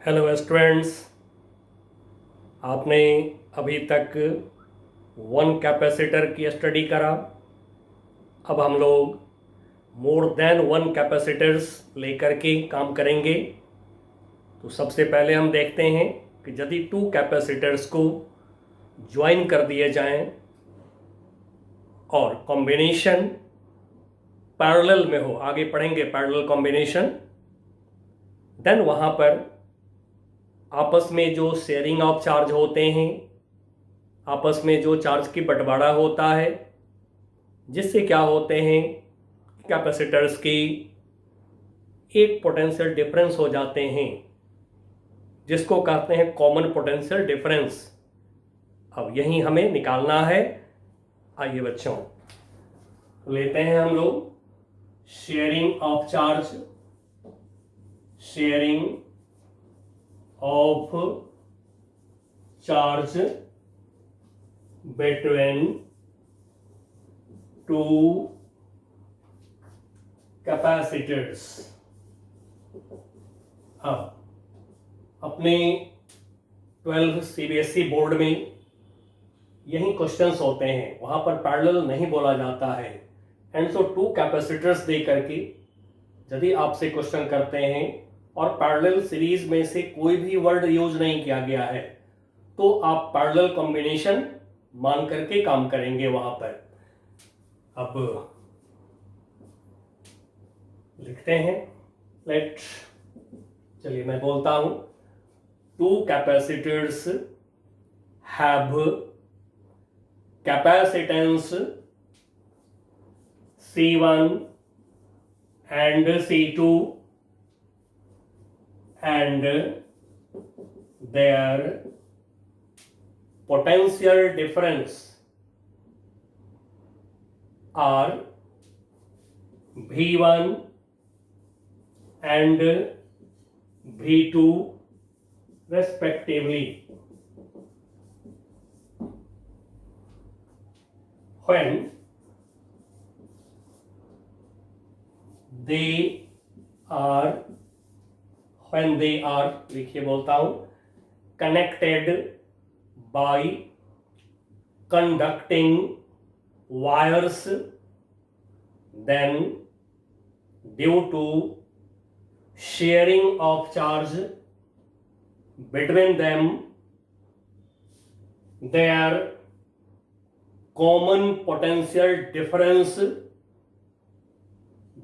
Hello students, आपने अभी तक वन कैपेसिटर की स्टडी करा। अब हम लोग मोर देन वन कैपेसिटर्स लेकर के काम करेंगे। तो सबसे पहले हम देखते हैं कि यदि टू कैपेसिटर्स को ज्वाइन कर दिए जाएं और कॉम्बिनेशन पैरेलल में हो, आगे पढ़ेंगे पैरेलल कॉम्बिनेशन, देन वहाँ पर आपस में जो शेयरिंग ऑफ चार्ज होते हैं, आपस में जो चार्ज की बंटवारा होता है, जिससे क्या होते हैं कैपेसिटर्स की एक पोटेंशियल डिफरेंस हो जाते हैं, जिसको कहते हैं कॉमन पोटेंशियल डिफरेंस। अब यही हमें निकालना है। आइए बच्चों, लेते हैं हम लोग sharing of charge, sharing of charge between two capacitors. अब अपने 12 सीबीएसई बोर्ड में यही क्वेश्चंस होते हैं, वहां पर पैरेलल नहीं बोला जाता है। एंड सो टू कैपेसिटर्स दे करके यदि आपसे क्वेश्चन करते हैं और पैरेलल सीरीज में से कोई भी वर्ड यूज नहीं किया गया है, तो आप पैरेलल कॉम्बिनेशन मान करके काम करेंगे वहां पर। अब लिखते हैं, लेट, चलिए मैं बोलता हूं, two capacitors have capacitance C1 and C2 and their potential difference are V1 and V2 respectively. When they are लिखिए, बोलता हूं, connected by conducting wires, then due to sharing of charge between them, their common potential difference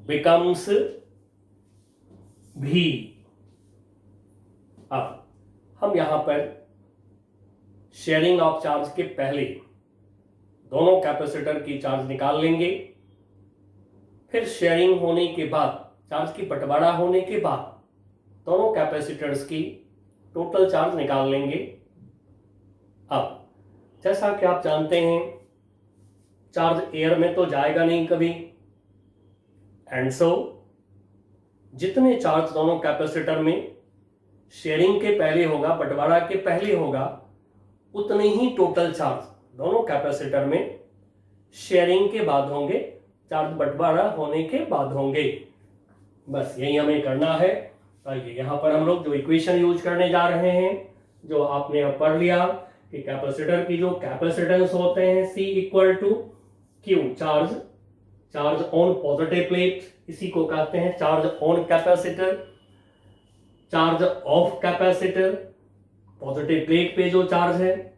becomes V। अब हम यहां पर sharing of charge के पहले दोनों कैपेसिटर की चार्ज निकाल लेंगे, फिर शेयरिंग होने के बाद, चार्ज की बंटवारा होने के बाद दोनों कैपेसिटर्स की टोटल चार्ज निकाल लेंगे। अब जैसा कि आप जानते हैं, चार्ज एयर में तो जाएगा नहीं कभी, एंड सो जितने चार्ज दोनों कैपेसिटर में शेयरिंग के पहले होगा, बंटवारा के पहले होगा, उतने ही टोटल चार्ज दोनों कैपेसिटर में शेयरिंग के बाद होंगे, चार्ज बंटवारा होने के बाद होंगे। बस यही हमें करना है। आइए यहां पर हम लोग जो इक्वेशन यूज करने जा रहे हैं, जो आपने अब पढ़ लिया कि कैपेसिटर की जो कैपेसिटेंस होते हैं C equal to Q, charge on positive plate, इसी को कहते हैं charge on capacitor. Charge of capacitor, positive plate पे जो चार्ज है,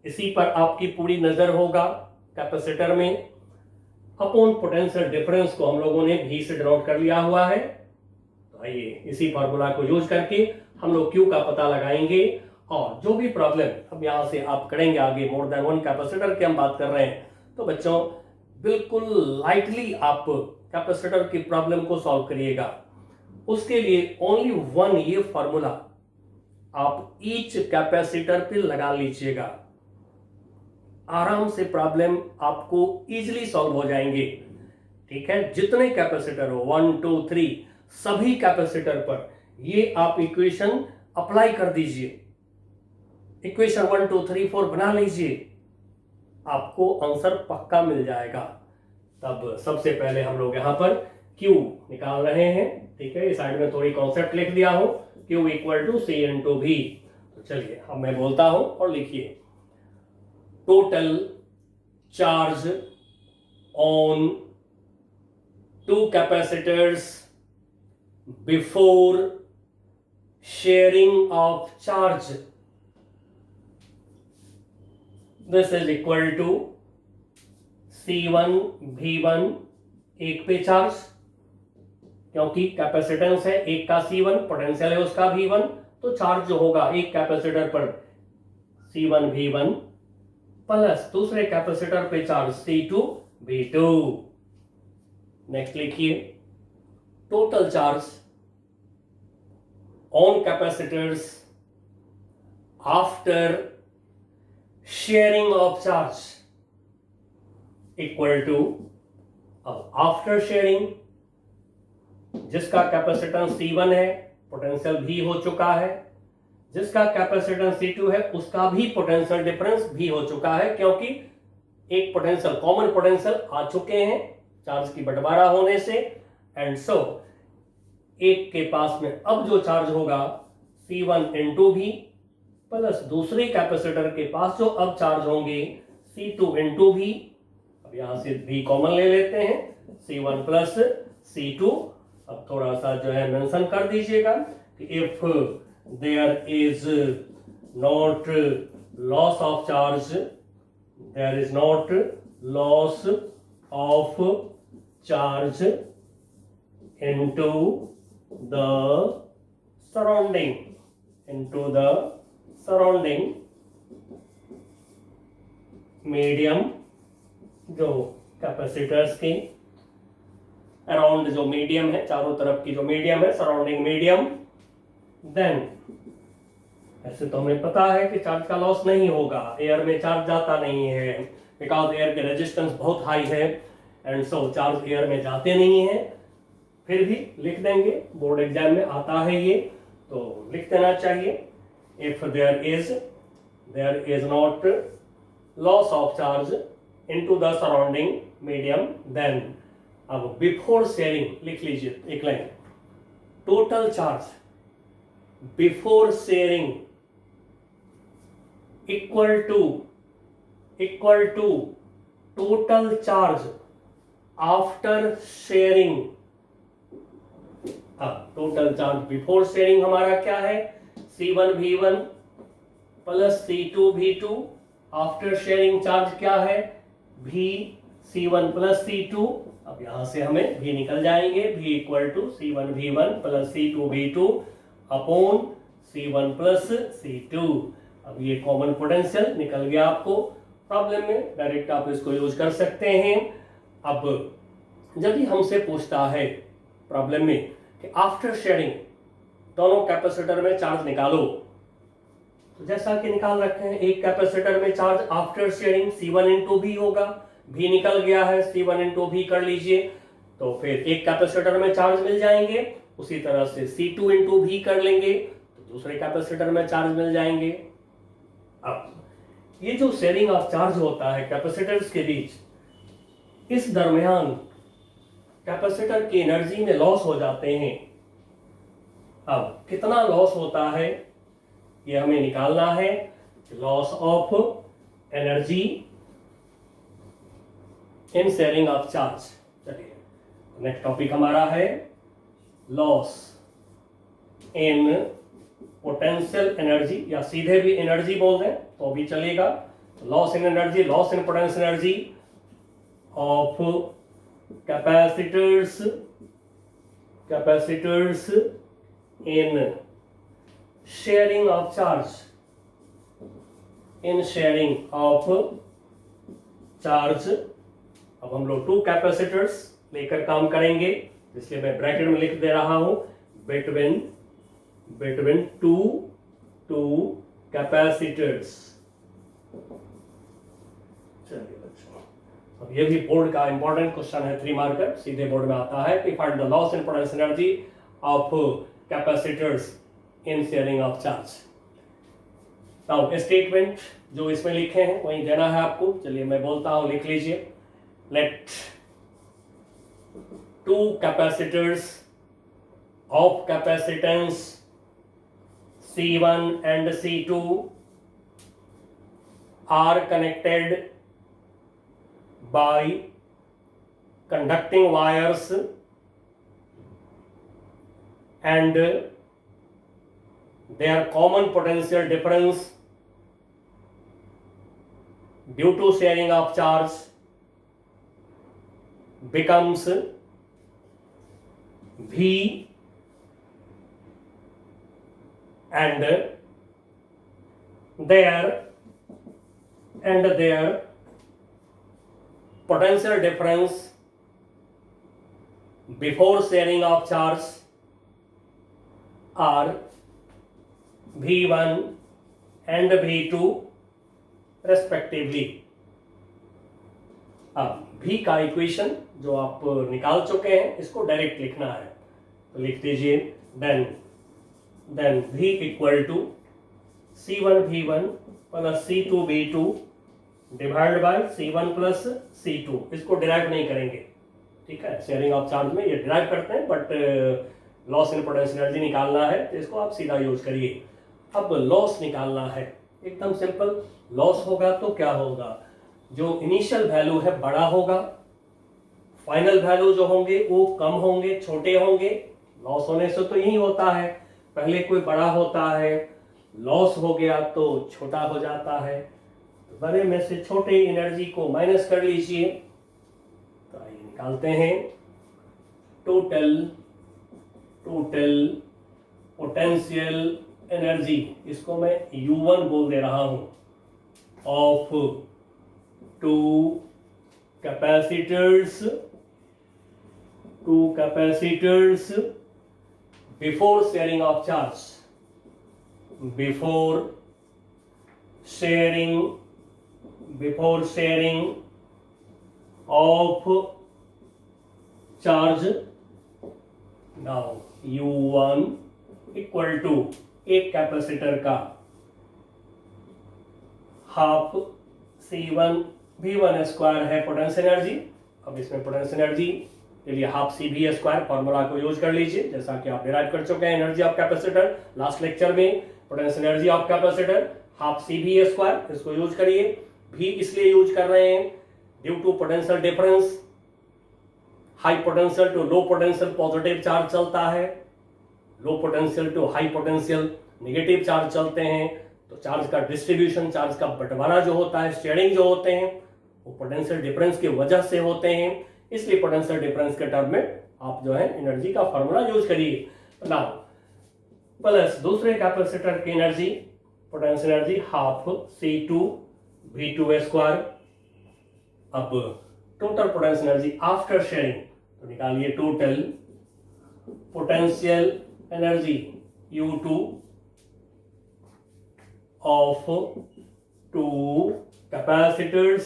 इसी पर आपकी पूरी नजर होगा कैपेसिटर में। अपॉन पोटेंशियल डिफरेंस को हम लोगों ने V से डिनोट कर लिया हुआ है। तो आइए इसी फार्मूला को यूज करके हम लोग Q का पता लगाएंगे, और जो भी प्रॉब्लम अब यहां से आप करेंगे आगे, मोर देन वन कैपेसिटर की हम बात कर रहे हैं, तो बच्चों बिल्कुल लाइटली आप कैपेसिटर की प्रॉब्लम को सॉल्व करिएगा। उसके लिए ओनली वन ये फॉर्मूला आप ईच कैपेसिटर पे लगा लीजिएगा, आराम से प्रॉब्लम आपको इजीली सॉल्व हो जाएंगे। ठीक है, जितने कैपेसिटर हो 1 2 3 सभी कैपेसिटर पर ये आप इक्वेशन अप्लाई कर दीजिए, इक्वेशन 1 2 3 4 बना लीजिए, आपको आंसर पक्का मिल जाएगा। तब सबसे पहले हम लोग यहां पर Q निकाल रहे हैं। ठीक है, इस साइड में थोड़ी कॉन्सेप्ट लिख दिया हो Q equal to C into V। तो चलिए अब मैं बोलता हूं और लिखिए, total charge on two capacitors before sharing of charge, this is equal to C1 V1, एक पे चार्ज, क्योंकि कैपेसिटेंस है एक का C1, पोटेंशियल है उसका V1, तो चार्ज जो होगा एक कैपेसिटर पर C1 V1 प्लस दूसरे कैपेसिटर पे चार्ज C2 V2। नेक्स्ट लिखिए, total charge on capacitors after sharing of charge equal to, अब आफ्टर शेयरिंग, जिसका कैपेसिटेंस C1 है पोटेंशियल भी हो चुका है, जिसका कैपेसिटेंस C2 है उसका भी पोटेंशियल डिफरेंस भी हो चुका है, क्योंकि एक पोटेंशियल कॉमन पोटेंशियल आ चुके हैं चार्ज की बंटवारा होने से। एंड सो एक के पास में अब जो चार्ज होगा C1 इंटू भी प्लस दूसरे कैपेसिटर के पास जो अब चार्ज होंगे C2 इंटू भी, अब यहां से भी कॉमन ले लेते हैं, C1 प्लस C2। अब थोड़ा सा जो है मेंशन कर दीजिएगा कि if there is not loss of charge, there is not loss of charge into the surrounding, into the surrounding medium, जो कैपेसिटर्स के अराउंड जो मीडियम है, चारों तरफ की जो मीडियम है, सराउंडिंग मीडियम, देन ऐसे तो हमें पता है कि चार्ज का लॉस नहीं होगा, एयर में चार्ज जाता नहीं है, बिकॉज एयर के रेजिस्टेंस बहुत हाई है एंड सो चार्ज एयर में जाते नहीं है। फिर भी लिख देंगे, बोर्ड एग्जाम में आता है ये, तो लिख देना चाहिए, if there is not loss of charge into the surrounding medium, then अब बिफोर शेयरिंग लिख लीजिए एक line, total charge before sharing equal to total charge after sharing. अब टोटल चार्ज बिफोर शेयरिंग हमारा क्या है, C1 V1 plus C2 V2, after sharing charge क्या है, V C1 प्लस C2। अब यहां से हमें V निकल जाएंगे, V equal to C1 V1 plus C2 V2 upon C1 plus C2। अब ये कॉमन पोटेंशियल निकल गया आपको, प्रॉब्लम में डायरेक्ट आप इसको यूज कर सकते हैं। अब जब भी हमसे पूछता है प्रॉब्लम में कि आफ्टर शेयरिंग दोनों कैपेसिटर में चार्ज निकालो, तो जैसा कि निकाल रखे हैं, एक कैपेसिटर में charge after sharing C1 into भी होगा, भी निकल गया है, C1 इंटू भी कर लीजिए, तो फिर एक कैपेसिटर में चार्ज मिल जाएंगे, उसी तरह से C2 इंटू भी कर लेंगे तो दूसरे कैपेसिटर में चार्ज मिल जाएंगे। अब ये जो शेयरिंग ऑफ चार्ज होता है कैपेसिटर्स के बीच, इस दरमियान कैपेसिटर की एनर्जी में लॉस हो जाते हैं। अब कितना लॉस होता है ये हमें निकालना है, loss of energy in sharing of charge. चलिए नेक्स्ट टॉपिक हमारा है लॉस इन पोटेंशियल एनर्जी, या सीधे भी एनर्जी बोल दें तो भी चलेगा। Loss in energy, loss in potential energy of capacitors in sharing of charge, in sharing of charge. अब हम लोग टू कैपेसिटर्स लेकर काम करेंगे, इसलिए मैं ब्रैकेट में लिख दे रहा हूं, बिटवीन टू कैपेसिटर्स। चलिए बच्चों, अब ये भी बोर्ड का इंपॉर्टेंट क्वेश्चन है, 3 मार्कर, सीधे बोर्ड में आता है कि find the loss in potential energy of capacitors in sharing of charge. Now statement जो इसमें लिखे हैं वही देना है आपको। चलिए मैं बोलता हूं, लिख लीजिए, let two capacitors of capacitance C1 and C2 are connected by conducting wires and their common potential difference due to sharing of charge becomes V and their potential difference before sharing of charge are V1 and V2 respectively. अब V का equation जो आप निकाल चुके हैं इसको direct लिखना है, तो लिख दीजिए then V equal to C1 V1 plus C2 V2 divide by C1 plus C2। इसको डिराइव नहीं करेंगे, ठीक है, शेयरिंग ऑफ चार्ज में ये डिराइव करते हैं, but loss in potential energy निकालना है तो इसको आप सीधा यूज करिए। अब लॉस निकालना है, एकदम सिंपल। लॉस होगा तो क्या होगा, जो इनिशियल वैल्यू है बड़ा होगा, फाइनल वैल्यू जो होंगे वो कम होंगे, छोटे होंगे। लॉस होने से तो यही होता है, पहले कोई बड़ा होता है, लॉस हो गया तो छोटा हो जाता है। तो बड़े में से छोटे एनर्जी को माइनस कर लीजिए, तो आइए निकालते हैं। टोटल पोटेंशियल एनर्जी, इसको मैं U1 बोल दे रहा हूं, of two capacitors before sharing of charge, before sharing of charge. Now U1 equal to एक कैपेसिटर का हाफ C1 V1 स्क्वायर है पोटेंशियल एनर्जी। अब इसमें पोटेंशियल एनर्जी के लिए हाफ CV स्क्वायर फॉर्मूला को यूज कर लीजिए, जैसा कि आप डिराइव कर चुके हैं energy of capacitor last lecture में। Potential energy of capacitor half CV square, इसको यूज करिए। भी इसलिए यूज कर रहे हैं due to potential difference, high potential to low potential positive charge चलता है, low potential to high potential negative charge चलते हैं। तो चार्ज का डिस्ट्रीब्यूशन, चार्ज का बंटवारा जो होता है, शेयरिंग जो होते हैं, वो पोटेंशियल डिफरेंस की वजह से होते हैं। इसलिए पोटेंशियल डिफरेंस के टर्म में आप जो है एनर्जी का फॉर्मूला यूज करिए। नाउ प्लस दूसरे कैपेसिटर की energy, potential energy half C2 V2 square. अब total potential energy after sharing, तो निकालिए total potential energy U2 of two capacitors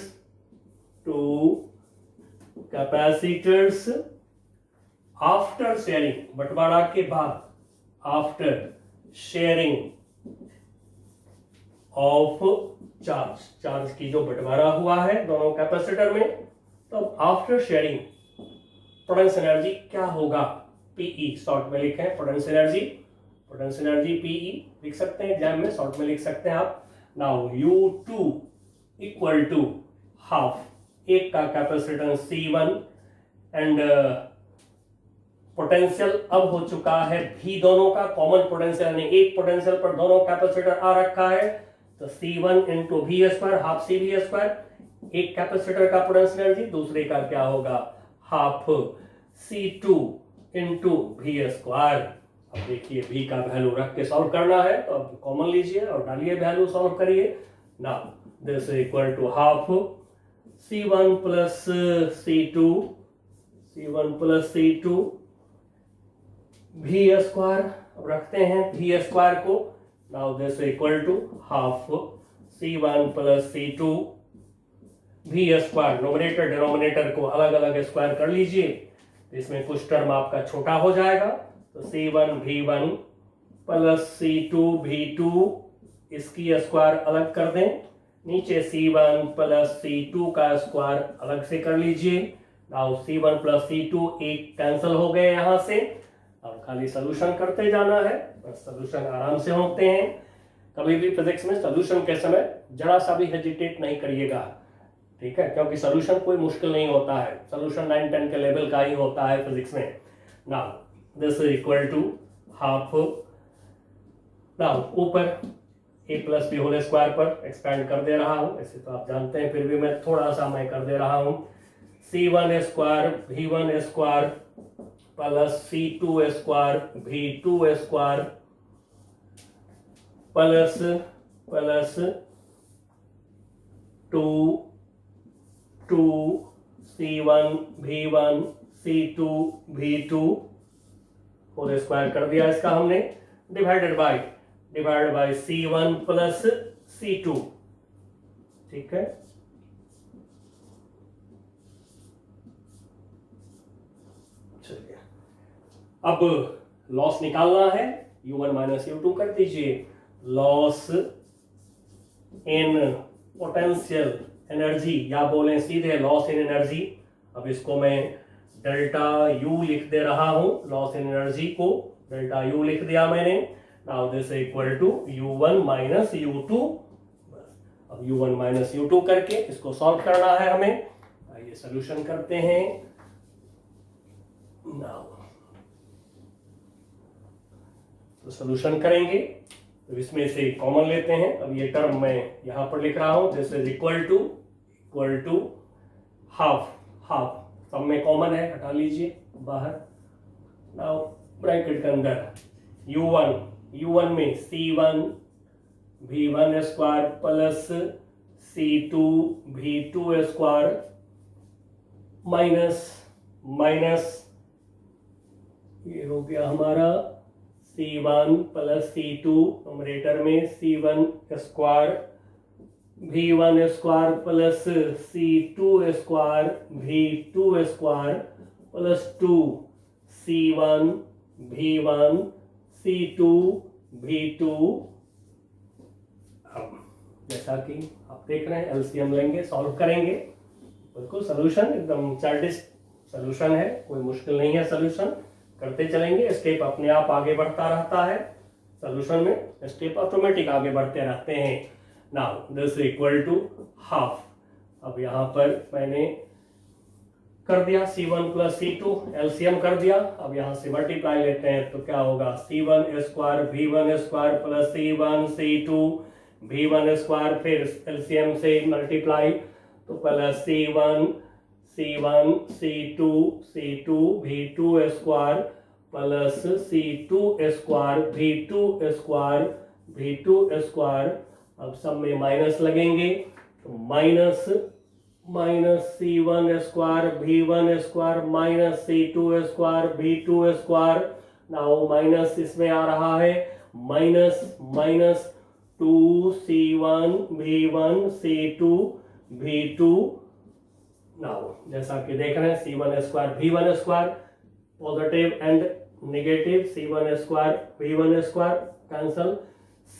after sharing, बंटवारा के बाद, after sharing of चार्ज की जो बंटवारा हुआ है दोनों कैपेसिटर में, तो आफ्टर शेयरिंग पोटेंशियल एनर्जी क्या होगा, PE शॉर्ट में लिखें, पोटेंशियल एनर्जी PE लिख सकते हैं, एग्जाम में शॉर्ट में लिख सकते हैं आप। Now U2 equal to half, एक का कैपेसिटेंस C1 एंड पोटेंशियल अब हो चुका है V दोनों का कॉमन पोटेंशियल, यानी एक पोटेंशियल पर दोनों कैपेसिटर आ रखा है, तो C1 into V square half CV square. एक कैपेसिटर का पोटेंशियल एनर्जी, दूसरे का क्या होगा, half C2 into V square. अब देखिए V का वैल्यू रख के सॉल्व करना है, तो अब कॉमन लीजिए और डालिए वैल्यू, सॉल्व करिए। Now this equal to half C1 plus C2 V square. अब रखते हैं V स्क्वायर को। Now this equal to half C1 plus C2 V square. Numerator denominator को अलग अलग स्क्वायर कर लीजिए, इसमें कुछ टर्म आपका छोटा हो जाएगा, तो C1 V1 plus C2 V2, इसकी स्क्वायर अलग कर दें, नीचे C1 प्लस C2 का स्क्वायर अलग से कर लीजिए। नाउ C1 प्लस C2 एक कैंसिल हो गए यहां से, अब खाली सोल्यूशन करते जाना है, बस सोल्यूशन आराम से होते हैं। कभी भी फिजिक्स में सोल्यूशन के समय जरा सा भी हेजिटेट नहीं करिएगा, ठीक है, क्योंकि सोल्यूशन कोई मुश्किल नहीं होता है, सोल्यूशन 9-10 के लेवल का ही होता है फिजिक्स में। Now this is equal to half, now ऊपर a plus B whole square पर एक्सपेंड कर दे रहा हूं, ऐसे तो आप जानते हैं, फिर भी मैं थोड़ा सा मैं कर दे रहा हूं। c1 square v1 square plus c2 square v2 square plus 2 c1 v1 c2 v2 whole square कर दिया इसका हमने, divided by c1 plus c2, ठीक है। चलिए अब लॉस निकालना है, u1 माइनस u2 कर दीजिए, लॉस इन पोटेंशियल एनर्जी या बोलें सीधे लॉस इन एनर्जी। अब इसको मैं डेल्टा यू लिख दे रहा हूं, लॉस इन एनर्जी को डेल्टा यू लिख दिया मैंने। Now this equal to u1 minus u2। अब u1 माइनस u2 करके इसको सॉल्व करना है हमें, आइए सॉल्यूशन करते हैं। नाउ तो सॉल्यूशन करेंगे तो इसमें से कॉमन लेते हैं। अब ये टर्म मैं यहां पर लिख रहा हूं, this is equal to half, सब में कॉमन है, हटा लीजिए बाहर। नाउ ब्रैकेट के अंदर u1 में c1 v1 square plus c2 v2 square minus ये हो गया हमारा c1 प्लस c2 नुमरेटर में c1 square v1 square plus c2 square v2 square plus 2 c1 v1 c2 v2। अब जैसा कि आप देख रहे हैं एलसीएम लेंगे, सॉल्व करेंगे, बिल्कुल सॉल्यूशन एकदम चार्टिस्ट सॉल्यूशन है, कोई मुश्किल नहीं है, सॉल्यूशन करते चलेंगे, स्टेप अपने आप आगे बढ़ता रहता है, सॉल्यूशन में स्टेप ऑटोमेटिक आगे बढ़ते रहते हैं। Now this equal to half, अब यहाँ पर मैंने कर दिया c1 प्लस c2, एलसीएम कर दिया। अब यहाँ से मल्टीप्लाई लेते हैं तो क्या होगा, c1 square v1 square plus c1 c2 v1 square, फिर एलसीएम से मल्टीप्लाई तो plus c1 c2 v2 square plus c2 square v2 square. अब सब में माइनस लगेंगे तो minus c1 square v1 square minus c2 square v2 square. Now minus इसमें आ रहा है, minus 2c1 v1 c2 v2। Now जैसा कि देख रहे हैं c1 square v1 square positive and negative, c1 square v1 square cancel,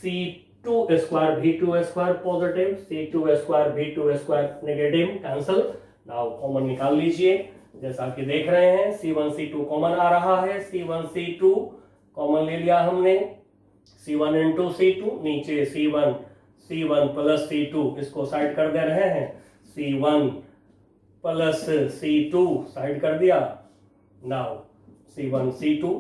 c2 square v2 square positive, c2 square v2 square negative cancel. Now common निकाल लीजिए, जैसा कि देख रहे हैं c1 c2 कॉमन आ रहा है, c1 c2 कॉमन ले लिया हमने, c1 इंटू c2, नीचे c1 प्लस c2 इसको साइड कर दे रहे हैं, c1 प्लस c2 साइड कर दिया। नाउ c1 c2,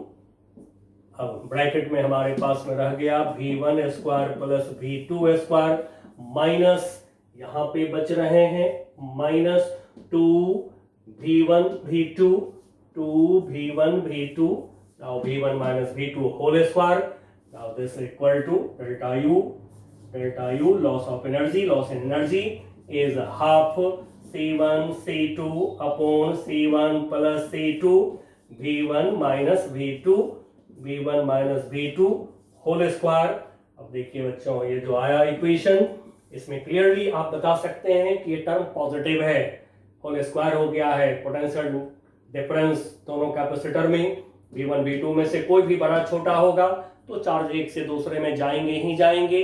अब ब्रैकेट में हमारे पास में रह गया v1 square plus v2 square minus यहाँ पे बच रहे हैं minus 2v1 v2 now v1 minus v2 whole square। now this equal to delta u loss in energy is half c1 c2 upon c1 plus c2 v1 minus v2 whole square. अब देखिए बच्चों, ये जो आया equation, इसमें clearly आप बता सकते हैं कि ये टर्म पॉजिटिव है, होल स्क्वायर हो गया है। पोटेंशियल डिफरेंस दोनों कैपेसिटर में v1 v2 में से कोई भी बड़ा छोटा होगा तो चार्ज एक से दूसरे में जाएंगे ही जाएंगे।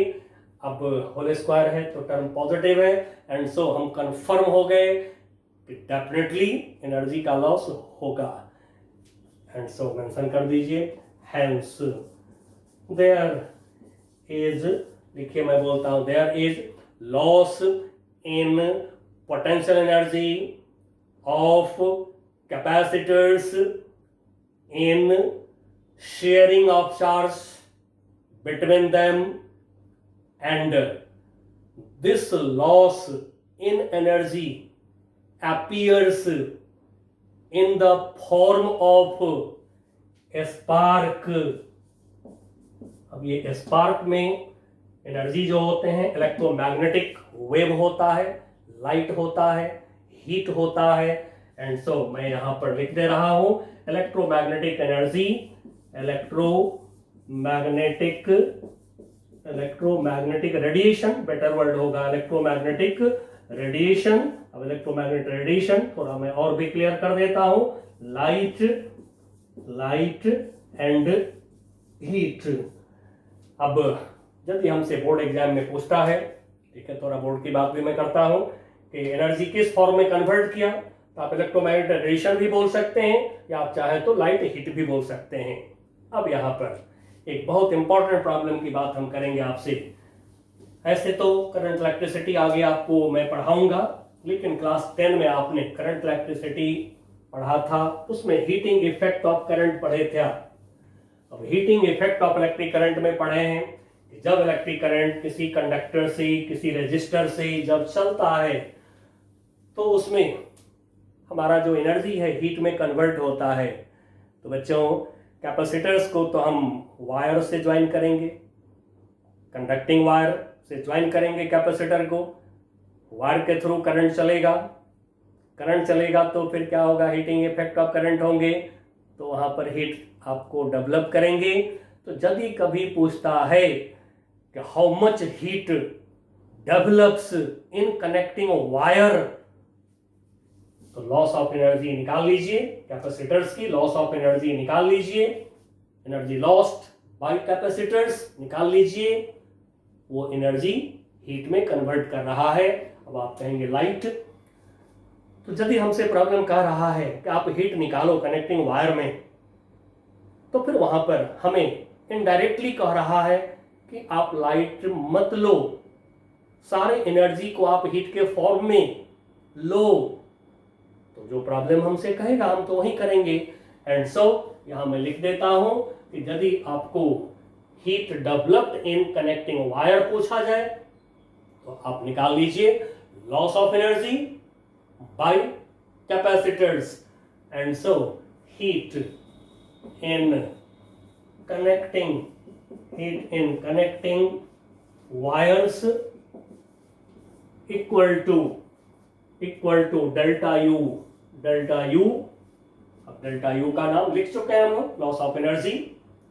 अब होल स्क्वायर है तो टर्म पॉजिटिव है, एंड सो हम कंफर्म हो गए कि डेफिनेटली एनर्जी का लॉस होगा, एंड सो मेंशन कर दीजिए हैंस देयर इज, देखिए मैं बोलता हूं, there is loss in potential energy of capacitors in sharing of charge between them, and this loss in energy appears in the form of spark. अब ये spark में energy जो होते हैं, इलेक्ट्रोमैग्नेटिक वेव होता है, लाइट होता है, हीट होता है, एंड सो मैं यहां पर लिख दे रहा हूं electromagnetic energy, electromagnetic radiation, better word होगा इलेक्ट्रोमैग्नेटिक रेडिएशन। अब इलेक्ट्रोमैग्नेटिक रेडिएशन थोड़ा मैं और भी क्लियर कर देता हूं, लाइट एंड हीट। अब यदि हमसे बोर्ड एग्जाम में पूछता है, ठीक है, थोड़ा बोर्ड की बात भी मैं करता हूं कि एनर्जी किस फॉर्म में कन्वर्ट किया, तो आप इलेक्ट्रोमैग्नेटिक रेडिएशन भी बोल सकते हैं, या आप चाहे तो लाइट हीट भी बोल सकते हैं। अब यहाँ पर एक बहुत इंपॉर्टेंट प्रॉब्लम की बात हम करेंगे आपसे। ऐसे तो करंट इलेक्ट्रिसिटी आगे आपको मैं पढ़ाऊंगा, लेकिन क्लास 10 में आपने करंट इलेक्ट्रिसिटी पढ़ा था, उसमें हीटिंग इफेक्ट ऑफ करंट पढ़े थे आप। अब heating effect of electric current में पढ़े हैं कि जब इलेक्ट्रिक करंट किसी कंडक्टर से, किसी रेजिस्टर से जब चलता है तो उसमें हमारा जो एनर्जी है हीट में कन्वर्ट होता है। तो बच्चों, कैपेसिटर्स को तो हम वायर से ज्वाइन करेंगे, कंडक्टिंग वायर से ज्वाइन करेंगे कैपेसिटर को, वायर के थ्रू करंट चलेगा तो फिर क्या होगा, हीटिंग इफेक्ट ऑफ करंट होंगे, तो वहां पर हीट आपको डेवलप करेंगे। तो यदि कभी पूछता है कि how much heat develops in connecting wire, तो लॉस ऑफ एनर्जी निकाल लीजिए, कैपेसिटर्स की लॉस ऑफ एनर्जी निकाल लीजिए, एनर्जी लॉस्ट बाय कैपेसिटर्स निकाल लीजिए, वो एनर्जी हीट में कन्वर्ट कर रहा है। अब आप कहेंगे लाइट, तो यदि हमसे प्रॉब्लम कह रहा है कि आप हीट निकालो कनेक्टिंग वायर में, तो फिर वहां पर हमें इनडायरेक्टली कह रहा है कि आप लाइट मत लो, सारे एनर्जी को आप हीट के फॉर्म में लो। तो जो प्रॉब्लम हमसे कहेगा हम तो वही करेंगे। एंड सो यहां मैं लिख देता हूं कि यदि आपको heat developed in connecting wire पूछा जाए तो आप निकाल लीजिए loss of energy by capacitors, and so heat in connecting wires equal to delta U. अब डेल्टा यू का नाम लिख चुके हैं हम लोग, loss of energy,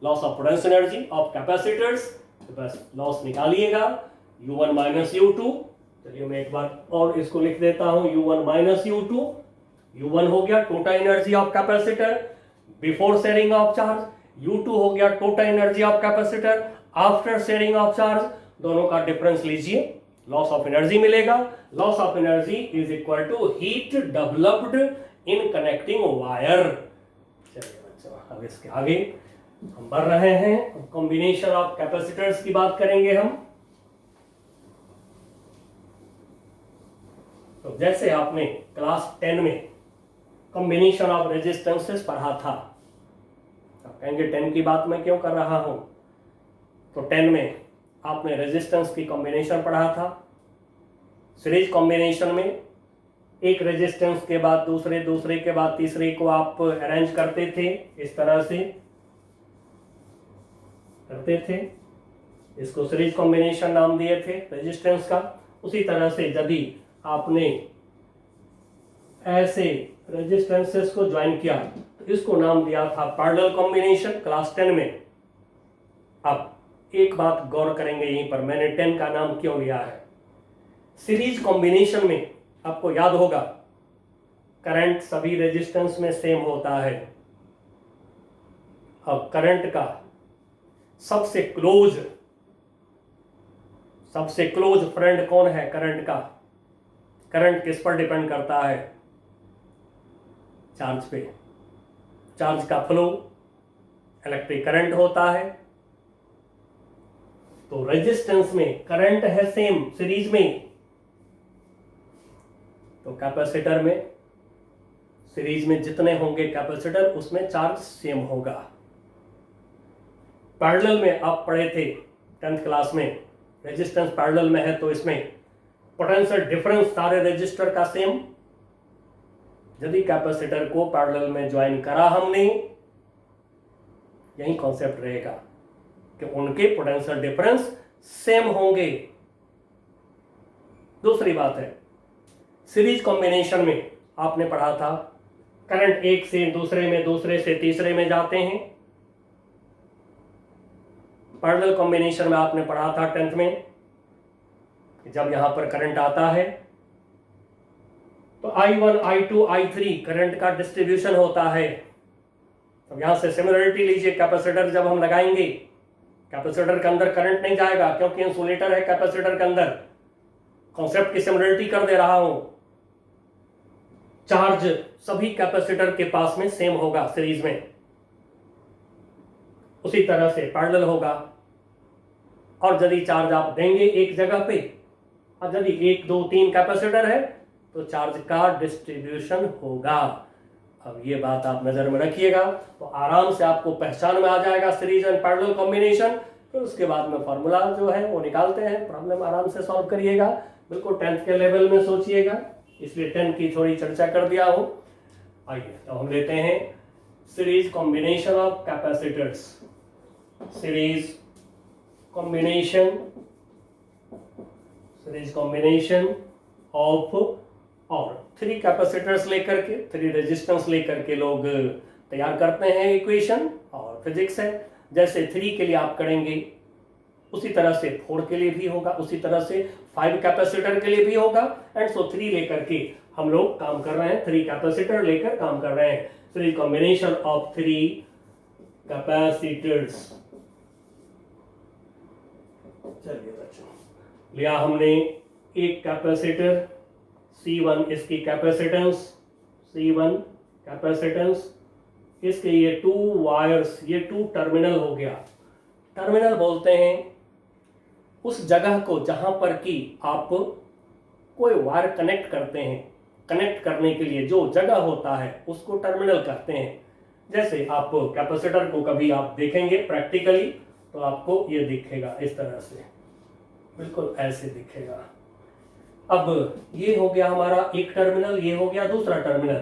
loss of potential energy of capacitors. तो बस लॉस निकालिएगा, U1 माइनस U2। चलिए मैं एक बार और इसको लिख देता हूं, U1 माइनस U2। U1 हो गया total energy of capacitor before sharing of charge, U2 हो गया total energy of capacitor after sharing of charge. दोनों का डिफरेंस लीजिए, लॉस ऑफ एनर्जी मिलेगा। Loss of energy is equal to heat developed in connecting wire. चलिए बच्चों, अब इसके आगे हम बढ़ रहे हैं, कॉम्बिनेशन ऑफ कैपेसिटर्स की बात करेंगे हम। तो जैसे आपने क्लास 10 में कॉम्बिनेशन ऑफ रेजिस्टेंसेस पढ़ा था, आप कहेंगे 10 की बात मैं क्यों कर रहा हूं, तो 10 में आपने रेजिस्टेंस की कॉम्बिनेशन पढ़ा था। सीरीज कॉम्बिनेशन में एक रेजिस्टेंस के बाद दूसरे, दूसरे के बाद तीसरे को आप अरेंज करते थे, इस तरह से करते थे, इसको सीरीज कॉम्बिनेशन नाम दिए थे रेजिस्टेंस का। उसी तरह से यदि आपने ऐसे रेजिस्टेंसेस को ज्वाइन किया तो इसको नाम दिया था पैरेलल कॉम्बिनेशन क्लास 10 में। अब एक बात गौर करेंगे यहीं पर, मैंने 10 का नाम क्यों लिया है। सीरीज कॉम्बिनेशन में आपको याद होगा करंट सभी रेजिस्टेंस में सेम होता है। अब करंट का सबसे क्लोज फ्रेंड कौन है करंट का? करंट किस पर डिपेंड करता है? चार्ज पे। चार्ज का फ्लो, इलेक्ट्रिक करंट होता है। तो रेजिस्टेंस में करंट है सेम सीरीज में, तो कैपेसिटर में सीरीज में जितने होंगे कैपेसिटर उसमें चार्ज सेम होगा। पैरेलल में आप पढ़े थे 10th क्लास में, रेजिस्टेंस पैरेलल में है तो इसमें पोटेंशियल डिफरेंस सारे रेजिस्टर का सेम। यदि कैपेसिटर को पैरेलल में ज्वाइन करा हमने, यही कॉन्सेप्ट रहेगा कि उनके पोटेंशियल डिफरेंस सेम होंगे। दूसरी बात है, सीरीज कॉम्बिनेशन में आपने पढ़ा था करंट एक से दूसरे में, दूसरे से तीसरे में जाते हैं। पैरेलल कॉम्बिनेशन में आपने पढ़ा था 10th में, जब यहां पर करंट आता है तो I1, I2, I3 करंट का डिस्ट्रीब्यूशन होता है। अब यहां से सिमिलरिटी लीजिए, कैपेसिटर जब हम लगाएंगे, कैपेसिटर के अंदर करंट नहीं जाएगा क्योंकि इंसुलेटर है कैपेसिटर के अंदर। कॉन्सेप्ट की सिमिलरिटी कर दे रहा हूं। चार्ज सभी कैपेसिटर के पास में सेम होगा सीरीज में, उसी तरह से पैरेलल होगा। और यदि चार्ज आप देंगे एक जगह पे, और यदि 1, 2, 3 कैपेसिटर है तो चार्ज का डिस्ट्रीब्यूशन होगा। अब ये बात आप नजर में रखिएगा तो आराम से आपको पहचान में आ जाएगा सीरीज एंड पैरेलल कॉम्बिनेशन। फिर उसके बाद में फॉर्मूला जो है वो निकालते हैं, प्रॉब्लम आराम से सॉल्व करिएगा। बिल्कुल 10th के लेवल में सोचिएगा, इसलिए 10 की थोड़ी चर्चा कर दिया हूं। आइए तो हम लेते हैं series combination of capacitors. Series combination of, और 3 कैपेसिटर्स लेकर के, 3 रेजिस्टेंस लेकर के लोग तैयार करते हैं इक्वेशन, और फिजिक्स है। जैसे 3 के लिए आप करेंगे उसी तरह से 4 के लिए भी होगा, उसी तरह से 5 कैपेसिटर के लिए भी होगा। एंड सो 3 लेकर के हम लोग काम कर रहे हैं, 3 कैपेसिटर लेकर काम कर रहे हैं। Series combination of 3 capacitors. चलिए बच्चों, लिया हमने एक कैपेसिटर C1, इसकी कैपेसिटेंस C1 कैपेसिटेंस, इसके ये 2 वायर्स, ये 2 टर्मिनल हो गया। टर्मिनल बोलते हैं उस जगह को जहां पर कि आप कोई वायर कनेक्ट करते हैं। कनेक्ट करने के लिए जो जगह होता है उसको टर्मिनल कहते हैं। जैसे आप कैपेसिटर को कभी आप देखेंगे प्रैक्टिकली तो आपको ये दिखेगा इस तरह से, बिल्कुल ऐसे दिखेगा। अब ये हो गया हमारा एक टर्मिनल, ये हो गया दूसरा टर्मिनल।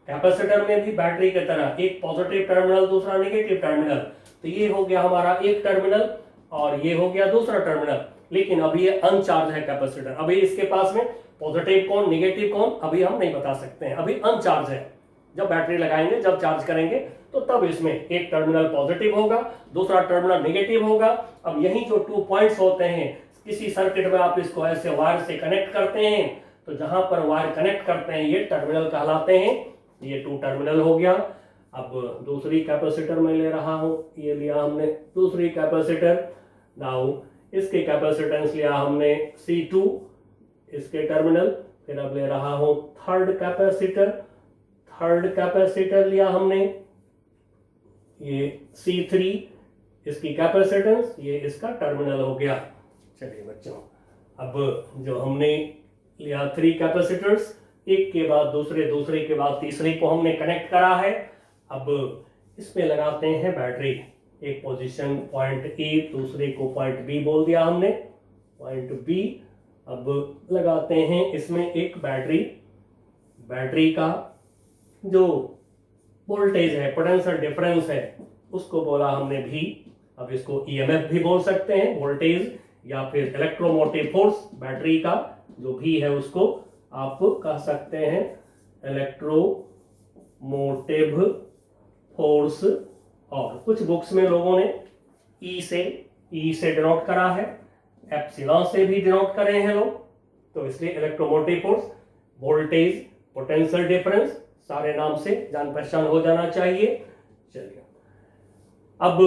कैपेसिटर में भी बैटरी की तरह एक पॉजिटिव टर्मिनल, दूसरा नेगेटिव टर्मिनल। तो ये हो गया हमारा एक टर्मिनल और ये हो गया दूसरा टर्मिनल। लेकिन अभी ये अनचार्ज है कैपेसिटर, अभी इसके पास में पॉजिटिव कौन नेगेटिव कौन अभी हम नहीं बता सकते हैं, अभी अनचार्ज है। जब बैटरी लगाएंगे, जब चार्ज करेंगे तो तब इसमें एक टर्मिनल पॉजिटिव होगा, दूसरा टर्मिनल नेगेटिव होगा। अब यही जो 2 पॉइंट्स होते हैं, किसी सर्किट में आप इसको ऐसे वायर से कनेक्ट करते हैं, तो जहां पर वायर कनेक्ट करते हैं ये टर्मिनल कहलाते हैं। ये 2 टर्मिनल हो गया। अब दूसरी कैपेसिटर में ले रहा हूं, ये लिया हमने दूसरी कैपेसिटर। नाउ इसके कैपेसिटेंस लिया हमने C2, इसके टर्मिनल। फिर अब ले रहा हूं थर्ड कैपेसिटर लिया हमने, ये C3, इसकी कैपेसिटेंस, ये इसका टर्मिनल हो गया। चलिए बच्चों, अब जो हमने लिया 3 कैपेसिटर्स, एक के बाद दूसरे, दूसरे के बाद तीसरे को हमने कनेक्ट करा है। अब इसमें लगाते हैं बैटरी। एक पोजीशन पॉइंट ए, दूसरे को पॉइंट बी बोल दिया हमने, पॉइंट बी। अब लगाते हैं इसमें एक बैटरी। बैटरी का जो वोल्टेज है, पोटेंशियल डिफरेंस है, उसको बोला हमने भी। अब इसको ईएमएफ भी बोल सकते हैं, वोल्टेज या फिर इलेक्ट्रोमोटिव फोर्स। बैटरी का जो भी है उसको आप कह सकते हैं इलेक्ट्रोमोटिव फोर्स। और कुछ बुक्स में लोगों ने ई से डिनोट करा है, एप्सिलॉन से भी डिनोट करे हैं लोग। तो इसलिए electromotive force, voltage, potential difference, सारे नाम से जान पहचान हो जाना चाहिए। चलिए, अब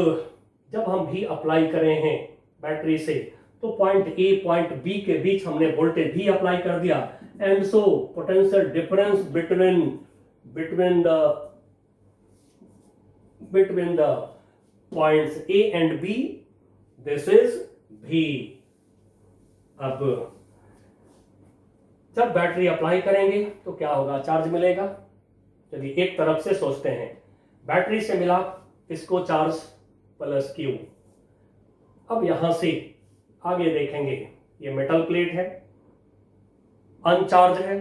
जब हम भी अप्लाई करें हैं बैटरी से, तो पॉइंट ए पॉइंट बी के बीच हमने वोल्टेज भी अप्लाई कर दिया। And so potential difference between the points A and B, this is भी। अब जब बैटरी अप्लाई करेंगे तो क्या होगा, चार्ज मिलेगा। चलिए एक तरफ से सोचते हैं, बैटरी से मिला इसको चार्ज प्लस क्यू। अब यहां से आगे देखेंगे, ये मेटल प्लेट है, अनचार्ज है,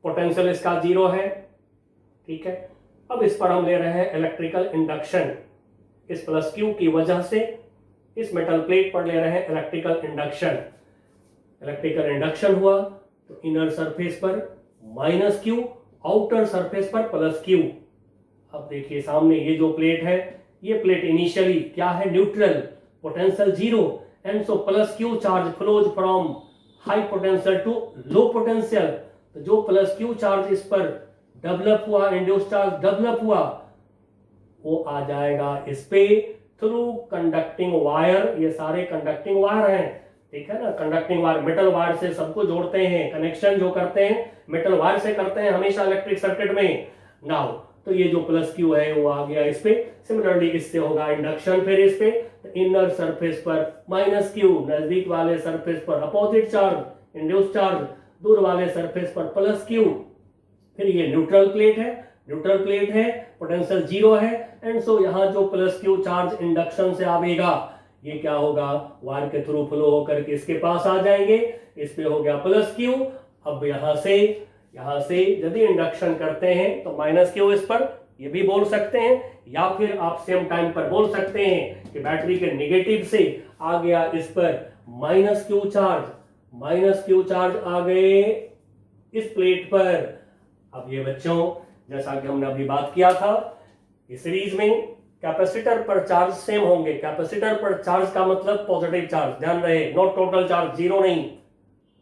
पोटेंशियल इसका 0 है, ठीक है। अब इस पर हम ले रहे हैं इलेक्ट्रिकल इंडक्शन, इस प्लस क्यू की वजह से इस मेटल प्लेट पर ले रहे हैं इलेक्ट्रिकल इंडक्शन। इलेक्ट्रिकल इंडक्शन हुआ तो इनर सरफेस पर माइनस क्यू, आउटर सरफेस पर प्लस क्यू। अब देखिए सामने ये जो प्लेट है, ये प्लेट इनिशियली क्या है, neutral, potential 0, and so plus Q charge flows from high potential to low potential. तो जो प्लस क्यू चार्ज इस पर डेवलप हुआ, इंड्यूस चार्ज डेवलप हुआ, वो आ जाएगा इस पे थ्रू कंडक्टिंग वायर। ये सारे कंडक्टिंग वायर हैं, ठीक है ना। कंडक्टिंग वायर, मेटल वायर से सबको जोड़ते हैं, कनेक्शन जो करते हैं मेटल वायर से करते हैं हमेशा इलेक्ट्रिक सर्किट में। नाउ तो ये जो प्लस क्यू है वो आ गया इस पे, सिमिलरली इससे होगा इंडक्शन फिर इस पे, तो इनर सरफेस पर माइनस क्यू, नजदीक वाले सरफेस पर अपोजिट चार्ज इंड्यूस चार्ज, दूर वाले सरफेस पर प्लस क्यू। फिर ये न्यूट्रल प्लेट है, न्यूट्रल प्लेट है, पोटेंशियल 0 है, एंड सो यहां जो प्लस क्यू चार्ज इंडक्शन से आवेगा, ये क्या होगा, वायर के थ्रू फ्लो होकर के इसके पास आ जाएंगे, इस पे हो गया प्लस क्यू। अब यहां से यदि इंडक्शन करते हैं तो माइनस क्यू इस पर, ये भी बोल सकते हैं, या फिर आप सेम टाइम पर बोल सकते हैं कि बैटरी के नेगेटिव से आ गया इस पर माइनस क्यू चार्ज आ गए इस प्लेट पर। अब ये बच्चों, जैसा कि हमने अभी बात किया था, इस सीरीज में कैपेसिटर पर चार्ज सेम होंगे। कैपेसिटर पर चार्ज का मतलब पॉजिटिव चार्ज, ध्यान रहे, नॉट टोटल चार्ज, 0 नहीं,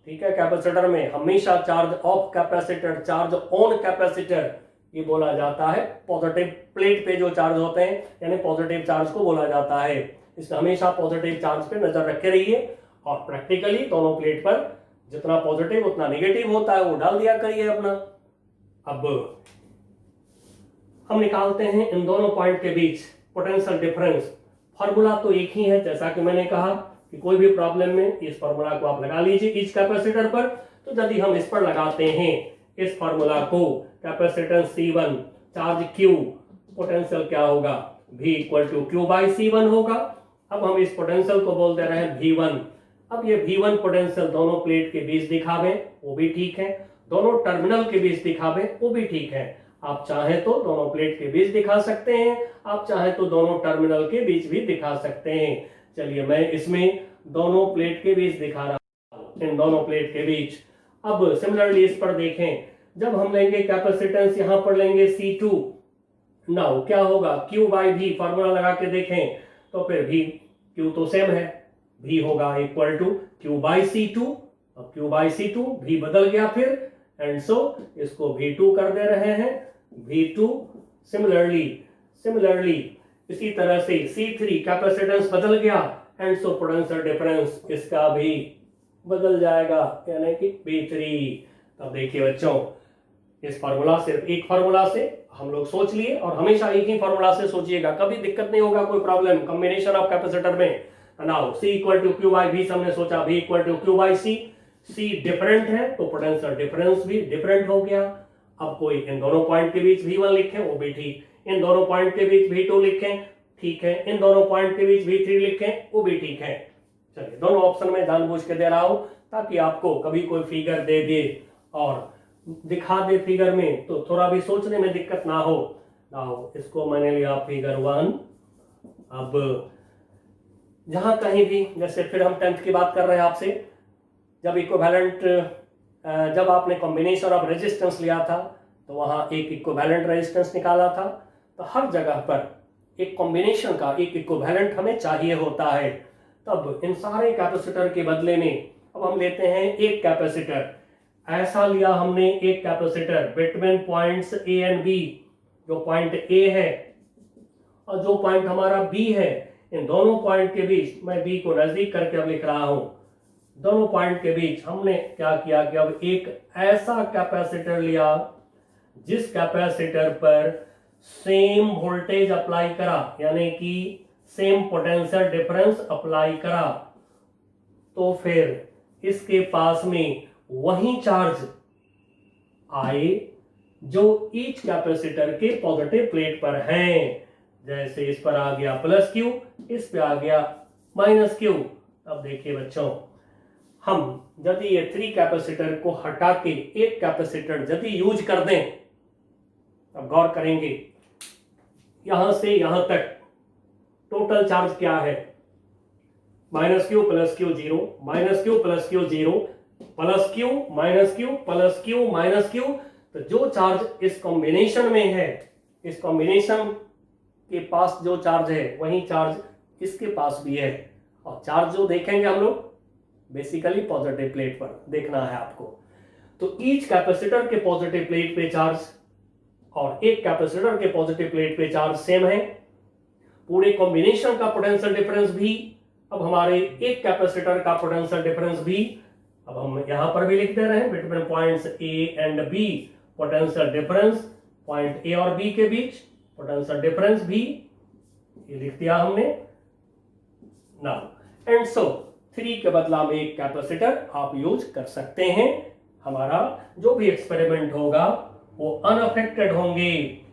ठीक है। कैपेसिटर में हमेशा charge of capacitor, charge on capacitor, ये बोला जाता है। पॉजिटिव प्लेट पे जो चार्ज होते हैं यानी पॉजिटिव चार्ज को बोला जाता है। इसमें हमेशा पॉजिटिव चार्ज पे नजर रखे रहिए, और प्रैक्टिकली दोनों प्लेट पर जितना पॉजिटिव उतना नेगेटिव होता है वो डाल दिया करिए अपना। अब हम निकालते हैं इन दोनों पॉइंट के बीच पोटेंशियल डिफरेंस। फॉर्मूला तो एक ही है, जैसा कि मैंने कहा कि कोई भी प्रॉब्लम में इस फॉर्मूला को आप लगा लीजिए ईच कैपेसिटर पर। तो यदि हम इस पर लगाते हैं इस फॉर्मूला को, capacitance C1, charge Q, potential क्या होगा, V equal to Q by C1 होगा। अब हम इस पोटेंशियल को बोल दे रहे हैं V1। अब ये V1 पोटेंशियल दोनों प्लेट के बीच दिखावे वो भी ठीक है, दोनों टर्मिनल के बीच दिखावे वो भी ठीक है। आप चाहें तो दोनों प्लेट के बीच दिखा सकते हैं, आप चाहें तो दोनों टर्मिनल के बीच भी दिखा सकते हैं। चलिए मैं इसमें दोनों प्लेट के बीच दिखा रहा हूं, इन दोनों प्लेट के बीच। अब सिमिलरली इस पर देखें, जब हम लेंगे कैपेसिटेंस यहां पर लेंगे C2, नाउ क्या होगा, Q बाई V, फॉर्मूला लगा के देखें तो फिर V, Q तो सेम है, V होगा equal to Q by C2। अब Q बाई C2, V बदल गया फिर, एंड सो इसको V2 कर दे रहे हैं, V2। सिमिलरली इसी तरह से C3 कैपेसिटेंस बदल गया, एंड सो पोटेंशियल डिफरेंस इसका भी बदल जाएगा, यानी कि V3। अब देखिए बच्चों, इस फार्मूला से, एक फार्मूला से हम लोग सोच लिए, और हमेशा एक ही फार्मूला से सोचिएगा, कभी दिक्कत नहीं होगा, कोई प्रॉब्लम कॉम्बिनेशन ऑफ कैपेसिटर में। Now C equal to Q by V हमने सोचा, V equal to Q by C, C different है तो पोटेंशियल डिफरेंस भी डिफरेंट हो गया। अब कोई इन दोनों पॉइंट के बीच V1 लिखें वो भी ठीक, इन दोनों पॉइंट के बीच V2 लिखें ठीक है, इन दोनों पॉइंट के बीच V3 लिखें वो भी ठीक है। चलिए दोनों ऑप्शन में जानबूझ के दे रहा हूं ताकि आपको कभी कोई फिगर दे दे और दिखा दे फिगर में तो थोड़ा भी सोचने में दिक्कत ना हो। इसको मैंने लिया फिगर 1। अब जहां कहीं भी, जैसे फिर हम 10th की बात कर रहे हैं आपसे, जब इक्विवेलेंट, जब आपने कॉम्बिनेशन ऑफ रेजिस्टेंस लिया था तो वहां एक इक्विवेलेंट रेजिस्टेंस निकाला था। तो हर जगह पर एक कॉम्बिनेशन का एक इक्विवेलेंट हमें चाहिए होता है। तब इन सारे कैपेसिटर के बदले में अब हम लेते हैं एक कैपेसिटर। ऐसा लिया हमने एक capacitor between points A and B, जो पॉइंट A है और जो पॉइंट हमारा B है, इन दोनों पॉइंट के बीच, मैं B को नजदीक करके अब लिख रहा हूं, दोनों पॉइंट के बीच हमने क्या किया कि अब एक ऐसा कैपेसिटर लिया जिस कैपेसिटर पर सेम वोल्टेज अप्लाई करा, यानी कि सेम पोटेंशियल डिफरेंस अप्लाई करा, तो फिर इसके पास में वही चार्ज आए जो ईच कैपेसिटर के पॉजिटिव प्लेट पर हैं। जैसे इस पर आ गया प्लस क्यू, इस पे आ गया माइनस क्यू। अब देखिए बच्चों, हम यदि ये 3 कैपेसिटर को हटा के एक कैपेसिटर यदि यूज कर दें, अब गौर करेंगे, यहां से यहां तक टोटल चार्ज क्या है, minus Q plus Q 0, minus Q plus Q 0, plus Q minus Q plus Q minus Q. तो जो चार्ज इस कॉम्बिनेशन में है, इस कॉम्बिनेशन के पास जो चार्ज है वही चार्ज इसके पास भी है। और चार्ज जो देखेंगे हम लोग बेसिकली पॉजिटिव प्लेट पर देखना है आपको। तो ईच कैपेसिटर के पॉजिटिव प्लेट पे चार्ज और एक कैपेसिटर के पॉजिटिव प्लेट पे चार्ज सेम है। पूरे कॉम्बिनेशन का पोटेंशियल डिफरेंस भी, अब हमारे एक कैपेसिटर का पोटेंशियल डिफरेंस भी, अब हम यहां पर भी लिख दे रहे हैं between points A and B potential difference, point A और बी के बीच पोटेंशियल डिफरेंस भी ये लिख दिया हमने। नाउ एंड सो 3 के बदला में एक कैपेसिटर आप यूज कर सकते हैं। हमारा जो भी एक्सपेरिमेंट होगा वो अनअफेक्टेड होंगे,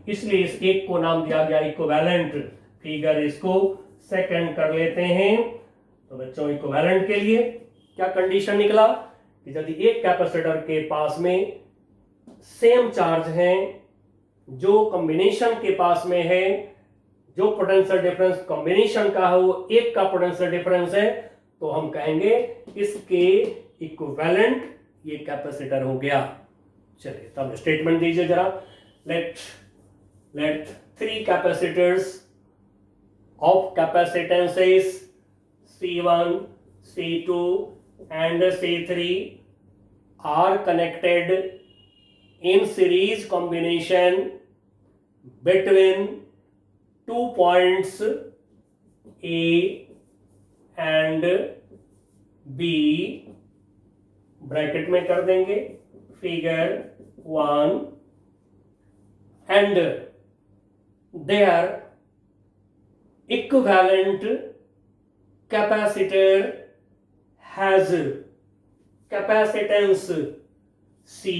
इसलिए इस एक को नाम दिया गया इक्विवेलेंट। फिगर इसको सेकंड कर लेते हैं। तो बच्चों इक्विवेलेंट के लिए क्या कंडीशन निकला कि यदि एक कैपेसिटर के पास में सेम चार्ज हैं जो कॉम्बिनेशन के पास में है, जो पोटेंशियल डिफरेंस कॉम्बिनेशन का है वो एक का पोटेंशियल डिफरेंस है, तो हम कहेंगे इसके इक्विवेलेंट ये कैपेसिटर हो गया। चलिए तब स्टेटमेंट दीजिए जरा। Let 3 capacitors of capacitances C1, C2 and C3 are connected in series combination between 2 points A and B, bracket में कर देंगे figure 1, and their equivalent capacitor has capacitance C,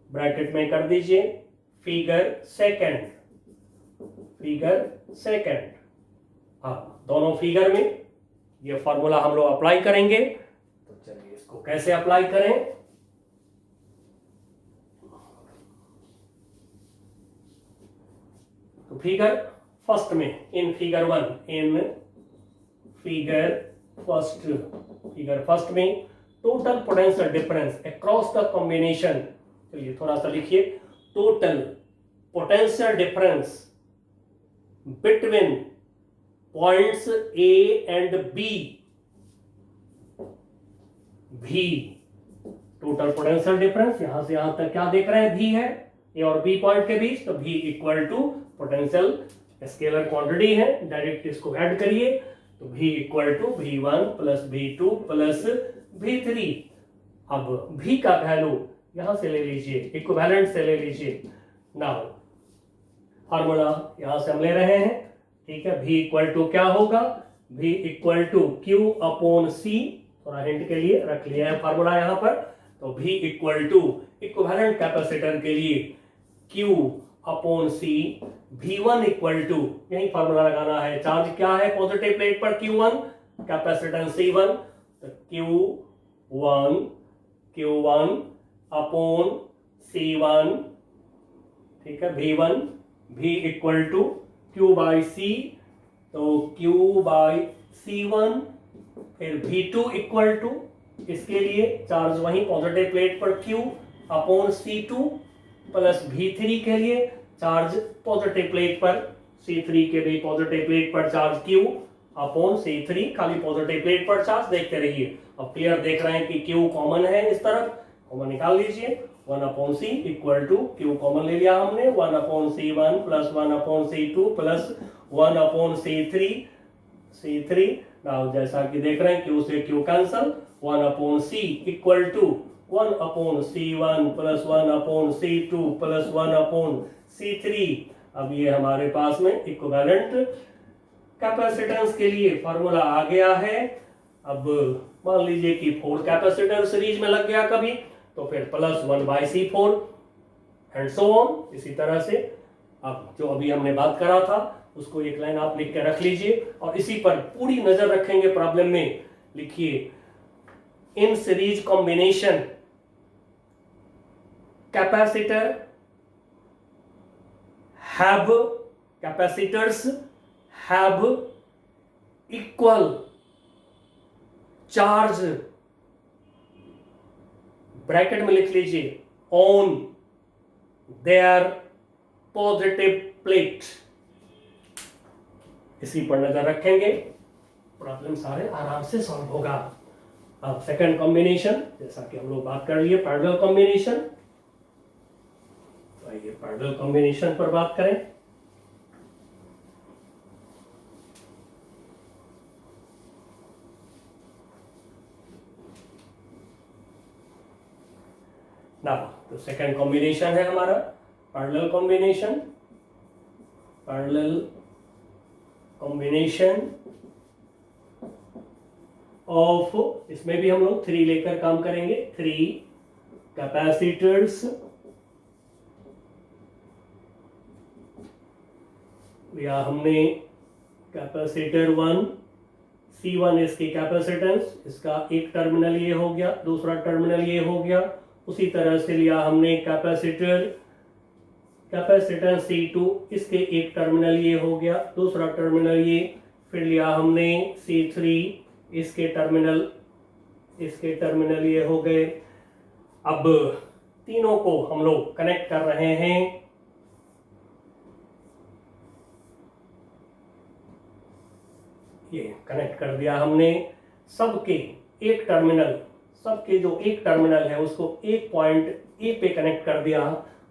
bracket में कर दीजिए फिगर सेकंड। अब दोनों फिगर में ये फॉर्मूला हम लोग अप्लाई करेंगे। तो चलिए इसको कैसे अप्लाई करें। तो फिगर फर्स्ट में, in figure 1, in figure first में total potential difference across the combination, चलिए थोड़ा सा लिखिए, total potential difference between points A and B, भी टोटल पोटेंशियल डिफरेंस यहां से यहां तक क्या देख रहे हैं, भी है ए और बी पॉइंट के बीच, तो भी equal to potential scalar quantity है, डायरेक्ट इसको ऐड करिए, तो भी equal to V1 plus V2 plus V3। अब भी का वैल्यू यहां से ले लीजिए, इक्विवेलेंट से ले लीजिए। नाउ फार्मूला यहां से हम ले रहे हैं, ठीक है। V इक्वल टू क्या होगा, V equal to Q upon C, थोड़ा हिंट के लिए रख लिया है फार्मूला यहां पर। तो V equal to equivalent capacitor के लिए Q upon C, V1 equal to, यही फार्मूला लगाना है, चार्ज क्या है पॉजिटिव प्लेट पर Q1, कैपेसिटेंस C1, तो Q1 अपॉन C1, ठीक है, V1, V equal to Q by C, तो Q बाई C1, फिर V2 इक्वल टू, इसके लिए चार्ज वही पॉजिटिव प्लेट पर Q upon C2 plus V3 के लिए चार्ज पॉजिटिव प्लेट पर C3 के भी पॉजिटिव प्लेट पर चार्ज Q अपॉन C3, खाली पॉजिटिव प्लेट पर चार्ज देखते रहिए। अब क्लियर देख रहे हैं कि Q कॉमन है, इस तरफ कॉमन निकाल लीजिए, 1 upon C equal to Q common ले लिया हमने, 1 upon C1 plus 1 upon C2 plus 1 upon C3। Now जैसा कि देख रहे हैं Q से Q cancel, 1 upon C equal to 1/C1 plus 1/C2 plus 1/C3। अब ये हमारे पास में इक्विवेलेंट कैपेसिटेंस के लिए फॉर्मूला आ गया है। अब मान लीजिए कि 4 कैपेसिटर सीरीज में लग गया कभी, तो फिर plus 1/C4 and so on. इसी तरह से अब जो अभी हमने बात करा था उसको एक लाइन आप लिख के रख लीजिए और इसी पर पूरी नजर रखेंगे प्रॉब्लम में। लिखिए, in series combination capacitors have equal charge, bracket में लिख लीजिए, ऑन देयर पॉजिटिव प्लेट। इसी पर नजर रखेंगे, प्रॉब्लम सारे आराम से सॉल्व होगा। अब सेकंड कॉम्बिनेशन, जैसा कि हम लोग बात कर लिए पैरेलल कॉम्बिनेशन, तो आइए पैरेलल कॉम्बिनेशन पर बात करें। ना तो सेकंड कॉम्बिनेशन है हमारा parallel combination. Parallel combination of, इसमें भी हम लोग 3 लेकर काम करेंगे। 3 कैपेसिटर्स या हमने कैपेसिटर 1 C1 इसकी कैपेसिटेंस, इसका एक टर्मिनल ये हो गया, दूसरा टर्मिनल ये हो गया। उसी तरह से लिया हमने कैपेसिटेंस C2, इसके एक टर्मिनल ये हो गया, दूसरा टर्मिनल ये। फिर लिया हमने C3, इसके टर्मिनल ये हो गए। अब तीनों को हम लोग कनेक्ट कर रहे हैं। ये कनेक्ट कर दिया हमने। सबके जो एक टर्मिनल है उसको एक पॉइंट ए पे कनेक्ट कर दिया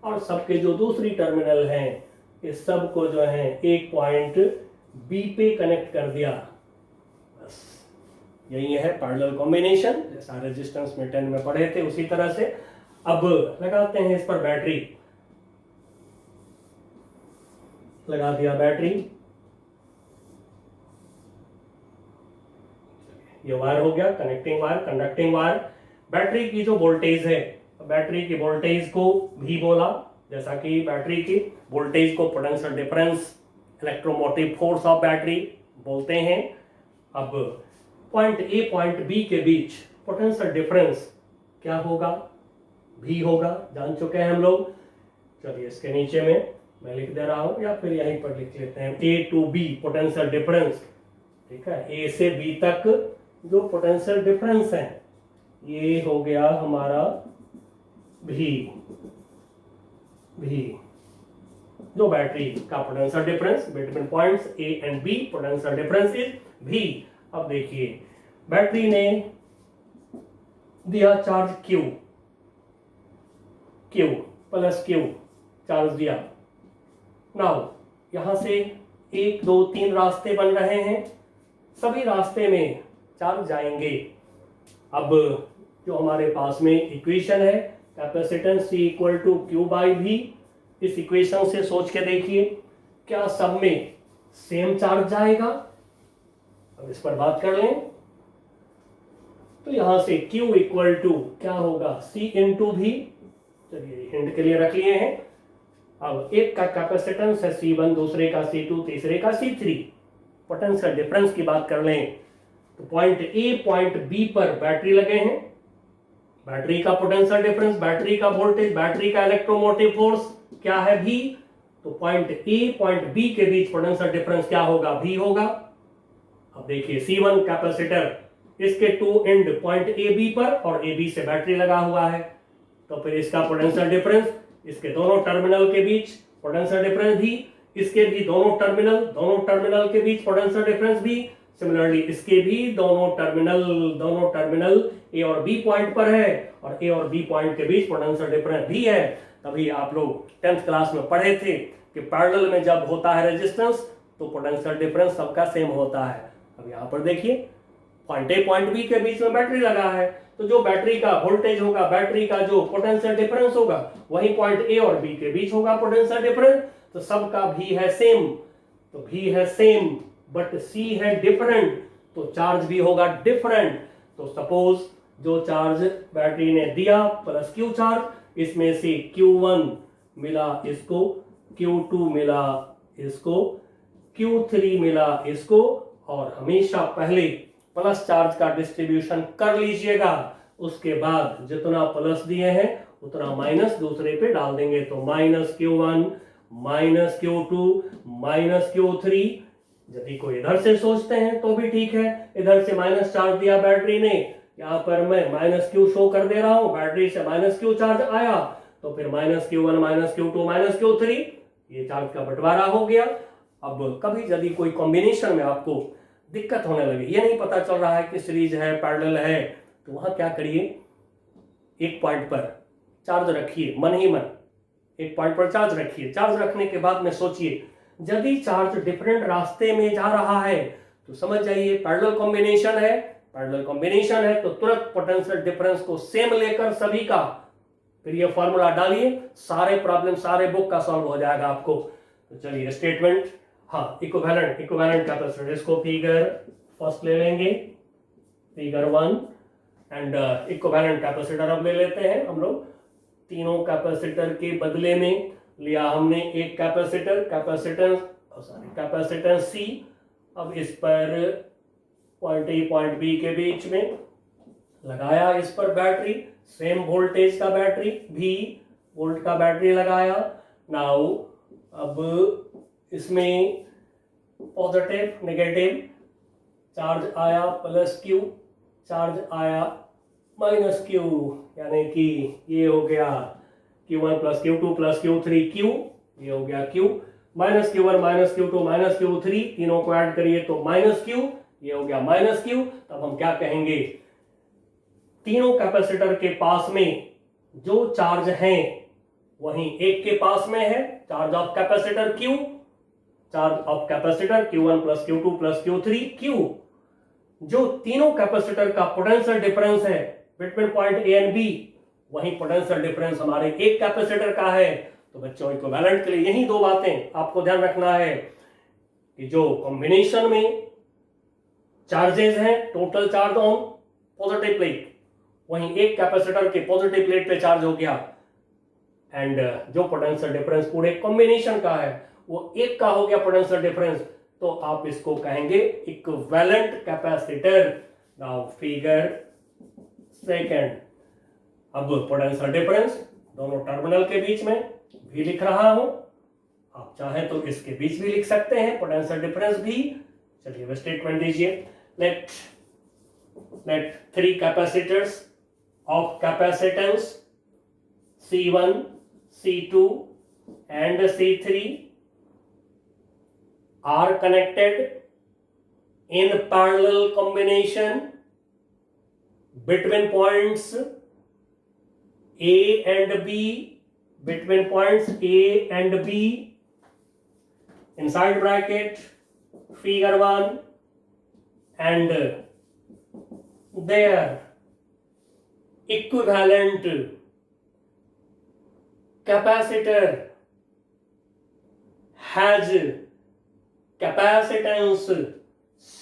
और सबके जो दूसरी टर्मिनल हैं इस सब को जो है एक पॉइंट बी पे कनेक्ट कर दिया। बस यही है पैरेलल कॉम्बिनेशन, जैसा रेजिस्टेंस में 10 में पढ़े थे उसी तरह से। अब लगाते हैं इस पर बैटरी। लगा दिया बैटरी, ये वायर हो गया, connecting wire, conducting wire. Battery की जो वोल्टेज है, बैटरी की वोल्टेज को भी बोला, जैसा कि बैटरी की वोल्टेज को potential difference, electromotive force of battery बोलते हैं। अब पॉइंट ए पॉइंट बी के बीच पोटेंशियल डिफरेंस क्या होगा? भी होगा, जान चुके हैं हम लोग। चलिए इसके नीचे में मैं लिख दे रहा हूं या फिर यहीं पर लिख लेते हैं, ए टू बी पोटेंशियल डिफरेंस। ठीक है, ए से बी तक जो पोटेंशियल डिफरेंस है ये हो गया हमारा भी जो बैटरी का potential difference between points A and B, potential difference is भी। अब देखिए बैटरी ने दिया charge Q plus Q charge दिया। नाउ यहां से 1 2 3 रास्ते बन रहे हैं, सभी रास्ते में चार्ज जाएंगे। अब जो हमारे पास में इक्वेशन है capacitance C equal to Q/V, इस इक्वेशन से सोच के देखिए क्या सब में सेम चार्ज जाएगा। अब इस पर बात कर लें तो यहां से Q इक्वल टू क्या होगा, C इंटू V। चलिए हिंट के लिए रख लिए हैं। अब एक का कैपेसिटेंस है C1, दूसरे का C2, तीसरे का C3। पोटेंशियल डिफरेंस की बात कर लें तो पॉइंट ए पॉइंट बी पर बैटरी लगे हैं, बैटरी का पोटेंशियल डिफरेंस, बैटरी का वोल्टेज, बैटरी का इलेक्ट्रोमोटिव फोर्स क्या है, भी। तो पॉइंट ए पॉइंट बी के बीच पोटेंशियल डिफरेंस क्या होगा, भी होगा। अब देखिए C1 कैपेसिटर, इसके 2 एंड पॉइंट ए बी पर और ए बी से बैटरी लगा हुआ है, तो फिर इसका पोटेंशियल डिफरेंस, इसके दोनों टर्मिनल के बीच पोटेंशियल डिफरेंस भी, इसके भी दोनों टर्मिनल के बीच पोटेंशियल डिफरेंस भी। सिमिलरली इसके भी दोनों टर्मिनल ए और बी पॉइंट पर है और ए और बी पॉइंट के बीच पोटेंशियल डिफरेंस भी है। तभी आप लोग 10th क्लास में पढ़े थे कि पैरेलल में जब होता है रेजिस्टेंस तो पोटेंशियल डिफरेंस सबका सेम होता है। अब यहाँ पर देखिए पॉइंट ए पॉइंट बी के बीच में बैटरी लगा है, तो जो बैटरी का वोल्टेज होगा, बैटरी का जो पोटेंशियल डिफरेंस होगा, वही पॉइंट ए और बी के बीच होगा पोटेंशियल डिफरेंस। तो सबका भी है सेम, तो भी है सेम बट सी है डिफरेंट, तो चार्ज भी होगा डिफरेंट। तो सपोज जो चार्ज बैटरी ने दिया प्लस क्यू चार्ज, इसमें से Q1 मिला इसको, Q2 मिला इसको, Q3 मिला इसको, और हमेशा पहले प्लस चार्ज का डिस्ट्रीब्यूशन कर लीजिएगा, उसके बाद जितना प्लस दिए हैं उतना माइनस दूसरे पे डाल देंगे। तो -Q1 -Q2 -Q3। यदि कोई इधर से सोचते हैं तो भी ठीक है, इधर से माइनस चार्ज दिया बैटरी ने, यहां पर मैं -Q शो कर दे रहा हूं, बैटरी से -Q चार्ज आया, तो फिर -Q1 -Q2 -Q3, ये चार्ज का बंटवारा हो गया। अब कभी यदि कोई कॉम्बिनेशन में आपको दिक्कत होने लगे, ये नहीं पता चल रहा है कि सीरीज है पैरेलल है, तो वहां क्या करिए, एक पॉइंट पर चार्ज रखिए, मन ही मन एक पॉइंट पर चार्ज रखिए। चार्ज रखने के बाद में सोचिए, यदि चार्ज डिफरेंट रास्ते में जा रहा है तो समझ जाइए पैरेलल कॉम्बिनेशन है। पैरेलल कॉम्बिनेशन है तो तुरंत पोटेंशियल डिफरेंस को सेम लेकर सभी का फिर ये फॉर्मूला डालिए, सारे प्रॉब्लम सारे बुक का सॉल्व हो जाएगा आपको। तो चलिए स्टेटमेंट, हाँ इक्विवेलेंट कैपेसिटर, इसको फिगर फर्स्ट ले लेंगे, फिगर 1, एंड इक्विवेलेंट कैपेसिटर अब ले लेते हैं हम लोग। तीनों कैपेसिटर के बदले में लिया हमने एक कैपेसिटर, कैपेसिटेंस सी। अब इस पर पॉइंट ए पॉइंट बी के बीच में लगाया, इस पर बैटरी, सेम वोल्टेज का बैटरी, V वोल्ट का बैटरी लगाया। नाउ अब इसमें पॉजिटिव नेगेटिव चार्ज आया, प्लस Q चार्ज आया, माइनस Q, यानी कि ये हो गया Q1 plus Q2 plus Q3 Q, ये हो गया Q, minus Q1 minus Q2 minus Q3, तीनों को ऐड करिए तो माइनस Q, ये हो गया माइनस Q। तब हम क्या कहेंगे, तीनों कैपेसिटर के पास में जो चार्ज हैं वहीं एक के पास में है charge of capacitor Q, charge of capacitor Q1 plus Q2 plus Q3 Q। जो तीनों कैपेसिटर का पोटेंशियल डिफरेंस है between point A and B, वही पोटेंशियल डिफरेंस हमारे एक कैपेसिटर का है। तो बच्चों इक्विवेलेंट के लिए यही दो बातें आपको ध्यान रखना है कि जो कॉम्बिनेशन में चार्जेस हैं, total charge on positive plate, वहीं एक कैपेसिटर के पॉजिटिव प्लेट पे चार्ज हो गया, एंड जो पोटेंशियल डिफरेंस पूरे कॉम्बिनेशन का है वो एक का हो गया पोटेंशियल डिफरेंस, तो आप इसको कहेंगे equivalent capacitor. Now figure second, अब पोटेंशियल डिफरेंस दोनों टर्मिनल के बीच में भी लिख रहा हूं, आप चाहें तो इसके बीच भी लिख सकते हैं पोटेंशियल डिफरेंस भी। चलिए स्टेटमेंट दीजिए, let 3 capacitors of capacitance C1, C2 and C3 are connected in parallel combination between points A and B, between points A and B, inside bracket figure 1, and there equivalent capacitor has capacitance C,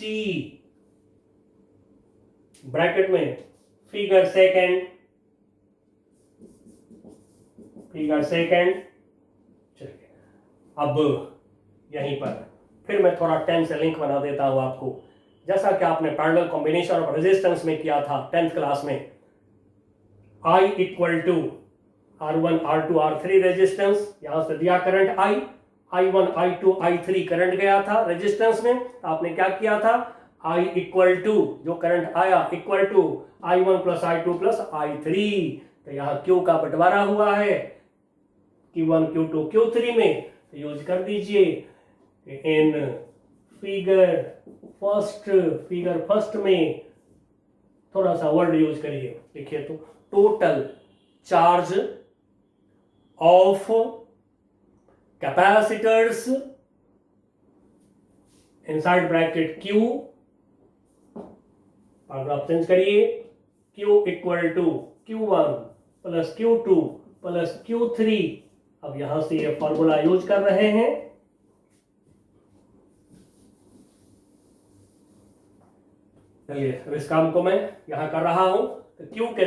bracket में figure second. चलिए अब यहीं पर फिर मैं थोड़ा 10 से link बना देता हूं आपको, जैसा कि आपने पैरेलल कॉम्बिनेशन ऑफ रेजिस्टेंस में किया था 10th क्लास में। I equal to R1 R2 R3 resistance, यहां से दिया current I1 I2 I3 current गया था रेजिस्टेंस में, आपने क्या किया था, I इक्वल टू जो करंट आया equal to I1 plus I2 plus I3। तो यहां Q का बंटवारा हुआ है Q1 Q2 Q3 में, तो यूज कर दीजिए इन फिगर फर्स्ट में थोड़ा सा वर्ड यूज करिए, लिखिए तो total charge of capacitors inside bracket Q, paragraph change करिए, Q equal to Q1 plus Q2 plus Q3। अब यहां से ये फॉर्मूला यूज कर रहे हैं। चलिए अब इस काम को मैं यहां कर रहा हूं। तो Q के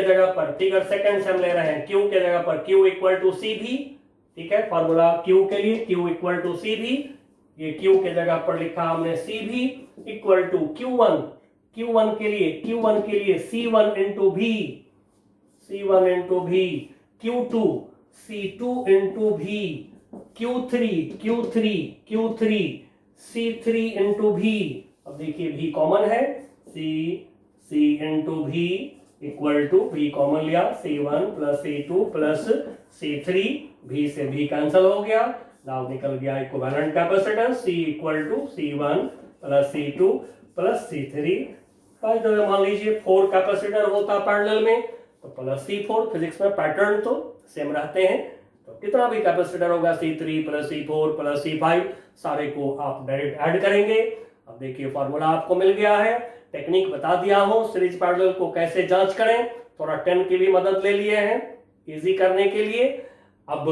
जगह पर फिगर सेकंड से हम ले रहे हैं। Q के जगह पर Q इक्वल टू सी भी, ठीक है, फॉर्मूला Q के लिए Q इक्वल टू सी भी, ये Q के जगह पर लिखा हमने सी भी इक्वल टू Q1 के लिए C1 इंटू भी, Q2 C2 इंटू भी, Q3 C3 इंटू भी। अब देखिए भी कॉमन है, C इंटू भी इक्वल टू भी कॉमन लिया, C1 plus C2 plus C3, भी से भी कैंसिल हो गया। नाउ निकल गया equivalent capacitance C equal to C1 plus C2 plus C3। मान लीजिए 4 कैपेसिटर होता पैरेलल में तो प्लस C4, फिजिक्स में पैटर्न तो सेम रहते हैं। तो कितना भी कैपेसिटर होगा C3 plus C4 plus C5, सारे को आप डायरेक्ट ऐड करेंगे। अब देखिए फॉर्मूला आपको मिल गया है। टेक्निक बता दिया हूं सीरीज पैरेलल को कैसे जांच करें, थोड़ा 10 की भी मदद ले लिए हैं इजी करने के लिए। अब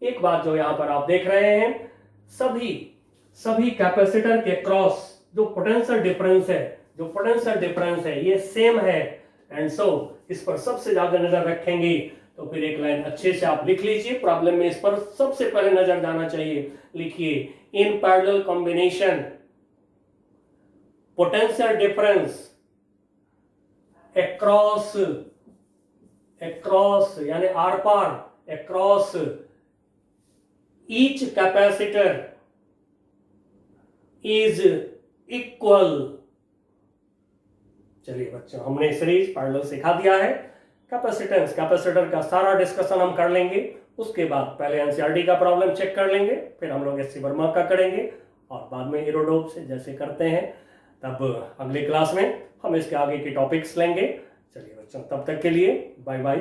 एक बात जो यहां पर आप देख रहे हैं, सभी कैपेसिटर के क्रॉस जो पोटेंशियल डिफरेंस है ये सेम है। एंड सो इस पर सबसे ज्यादा नजर रखेंगे। तो फिर एक लाइन अच्छे से आप लिख लीजिए, प्रॉब्लम में इस पर सबसे पहले नजर जाना चाहिए। लिखिए, in parallel combination potential difference across यानी आर पार across each capacitor is equal. चलिए बच्चों, हमने सीरीज पैरेलल सिखा दिया है। कैपेसिटर का सारा डिस्कशन हम कर लेंगे। उसके बाद पहले एनसीईआरटी का प्रॉब्लम चेक कर लेंगे, फिर हम लोग एससी वर्मा का करेंगे और बाद में इरोडोप से जैसे करते हैं। तब अगले क्लास में हम इसके आगे के टॉपिक्स लेंगे। चलिए बच्चों, तब तक के लिए बाय बाय।